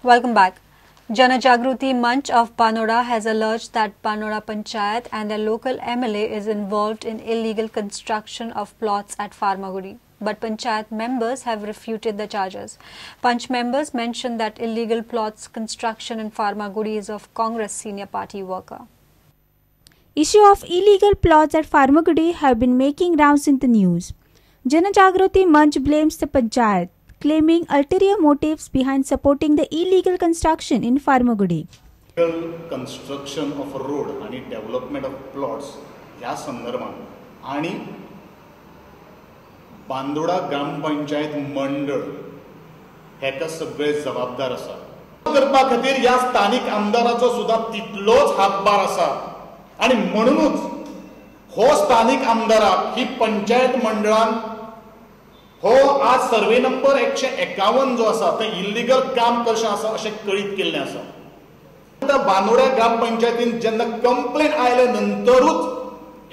Welcome back. Jana Jagruti Manch of Panoda has alleged that Panoda Panchayat and their local MLA is involved in illegal construction of plots at Farmagudi. But Panchayat members have refuted the charges. Panch members mentioned that illegal plots construction in Farmagudi is of Congress senior party worker. Issue of illegal plots at Farmagudi have been making rounds in the news. Jana Jagruti Manch blames the Panchayat, claiming ulterior motives behind supporting the illegal construction in Farmagudi. Illegal construction of a road and development of plots या संदर्भात आणि बांदोडा ग्रामपंचायत मंडळ हेका सगळे जबाबदार आसा. करपा खातीर या स्थानिक आमदाराचो सुद्धा तितलोच हातभार आसा आणि म्हणूनच हो स्थानिक आमदाराक ही पंचायत मंडळान हो आज सर्वे नंबर 151 जो आसा ते इल्लीगल काम कशें आसा अशें कळीत केल्लें आसा. बांदोड्या ग्रामपंचायतीन जेन्ना कंप्लेन आयले नंतरूच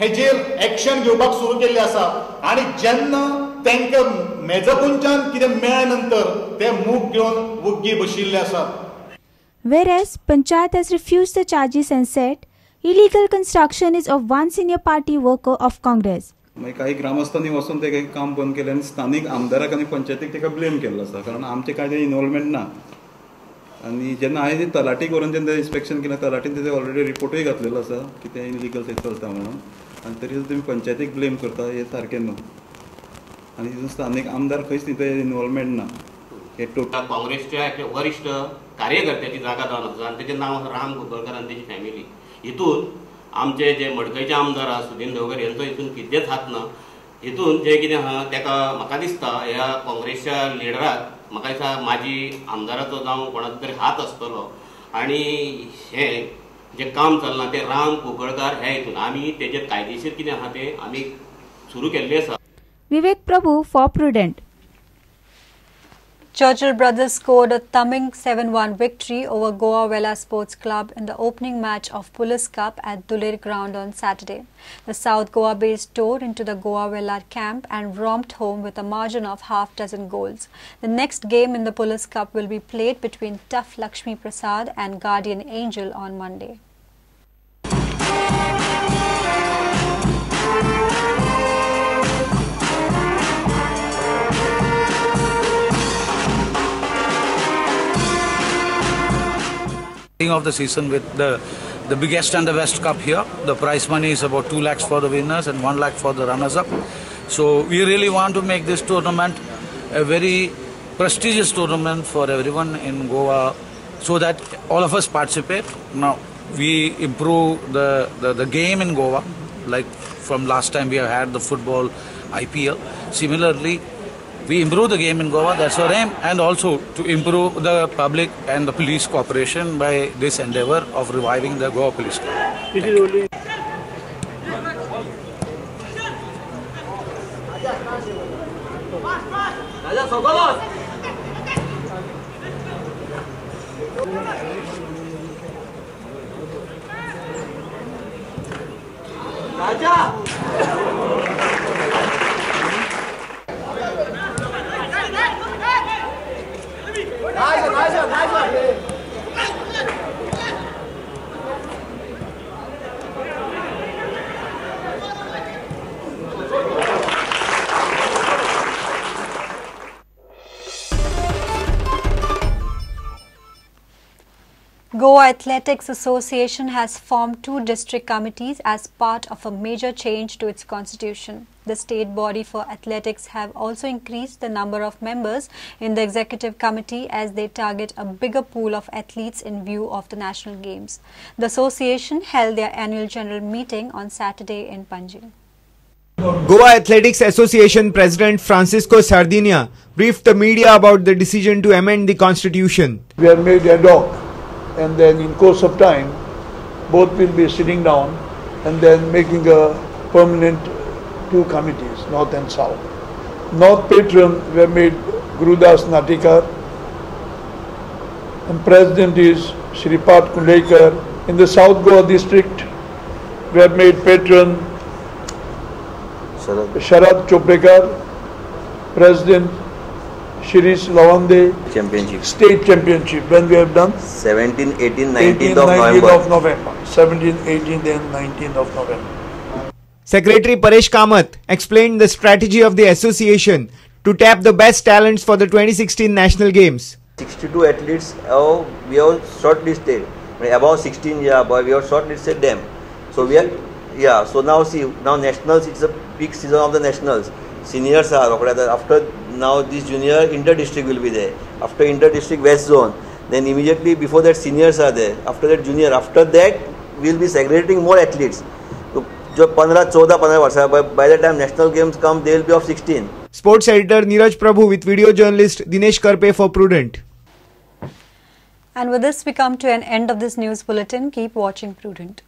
हेजेर एक्शन घेवपाक सुरू केल्लें आसा आणि जेन्ना तांकां मेजपुंच्यान कितें मेळ्ळे नंतर ते मूग घेवन वग्गी बशिल्ले आसात. Whereas Panchayat has refused the charges and said illegal construction is of one senior party worker of Congress. काही ग्रामस्थांनी वचून ते काम बंद केले आणि स्थानिक आमदाराक आणि पंचायतीक तेका ब्लेम केल्लो आसा कारण आमचे काय ते इन्वॉल्वमेंट ना. आणि जेन्ना हांवें तलाटी करून जेन्ना इन्स्पेक्शन केलें तलाटीन तेजे ऑलरेडी रिपोर्टूय घातलेलो आसा की ते इलिगल थंय चलता म्हणून आनी तरी तुमी पंचायतीक ब्लेम करता हें सारकें न्हू. आनी तितून स्थानिक आमदार खंयच न्ही ते इन्वॉल्वमेंट ना. हे टोटल काँग्रेसच्या वरिष्ठ कार्यकर्त्याची जागा जावन आसा आनी तेजें नांव राम कुंकळकर आनी तेजी फॅमिली. हितून आमचे जे मडकयचे आमदार आसा सुदीन देवकर यांचो हितून कितेंच हात ना. हितून जे कितें आहा तेका म्हाका दिसता ह्या काँग्रेसच्या लिडराक म्हाका दिसता माजी आमदाराचो जावं कोणाचो तरी हात आसतलो आनी हे जे काम चलना ते राम कुंकळकर हे हितून आमी तेजेर कायदेशीर कितें आहा ते आमी सुरू केल्लें आसा. Vivek Prabhu for Prudent. Churchill brothers scored a thumping 7-1 victory over Goa Vela Sports Club in the opening match of Police Cup at Duler ground on Saturday. The South Goa-based tore into the Goa Vela camp and romped home with a margin of half dozen goals. The next game in the Police Cup will be played between Tough Lakshmi Prasad and Guardian Angel on Monday. Of the season with the biggest and the best cup here. The prize money is about 2 lakhs for the winners and 1 lakh for the runners up. So we really want to make this tournament a very prestigious tournament for everyone in Goa so that all of us participate. Now we improve the game in Goa, like from last time we have had the football IPL. Similarly, we improve the game in Goa, that's our aim, and also to improve the public and the police cooperation by this endeavor of reviving the Goa Police Club. It is only Goa Athletics Association has formed 2 district committees as part of a major change to its constitution. The state body for athletics have also increased the number of members in the executive committee as they target a bigger pool of athletes in view of the national games. The association held their annual general meeting on Saturday in Panji. Goa Athletics Association President Francisco Sardinia briefed the media about the decision to amend the constitution. We have made ad hoc, and then in course of time both will be sitting down and then making a permanent 2 committees, North and South. North patron we have made Gurudas Natikar and president is Shripat Kundekar. In the South Goa district we have made patron Sharad Choprekar, president Shirish Lavande Championship. State Championship. When we have done? 17, 18, 19th 18th, of 19th November. of November. 17th, 18th and 19th of November. Secretary Paresh Kamath explained the strategy of the association to tap the best talents for the 2016 National Games. 62 athletes we have shortlisted. About 16 years, but we have shortlisted them. So we are, yeah. So now see, now nationals, it's a peak season of the nationals. Seniors are after now this junior inter-district will be there. After inter-district West Zone, then immediately before that seniors are there. After that junior. After that we will be segregating more athletes. So 15-14 वर्ष by the time national games come, they will be of 16. Sports editor Neeraj Prabhu with video journalist Dinesh Karpe for Prudent. And with this, we come to an end of this news bulletin. Keep watching Prudent.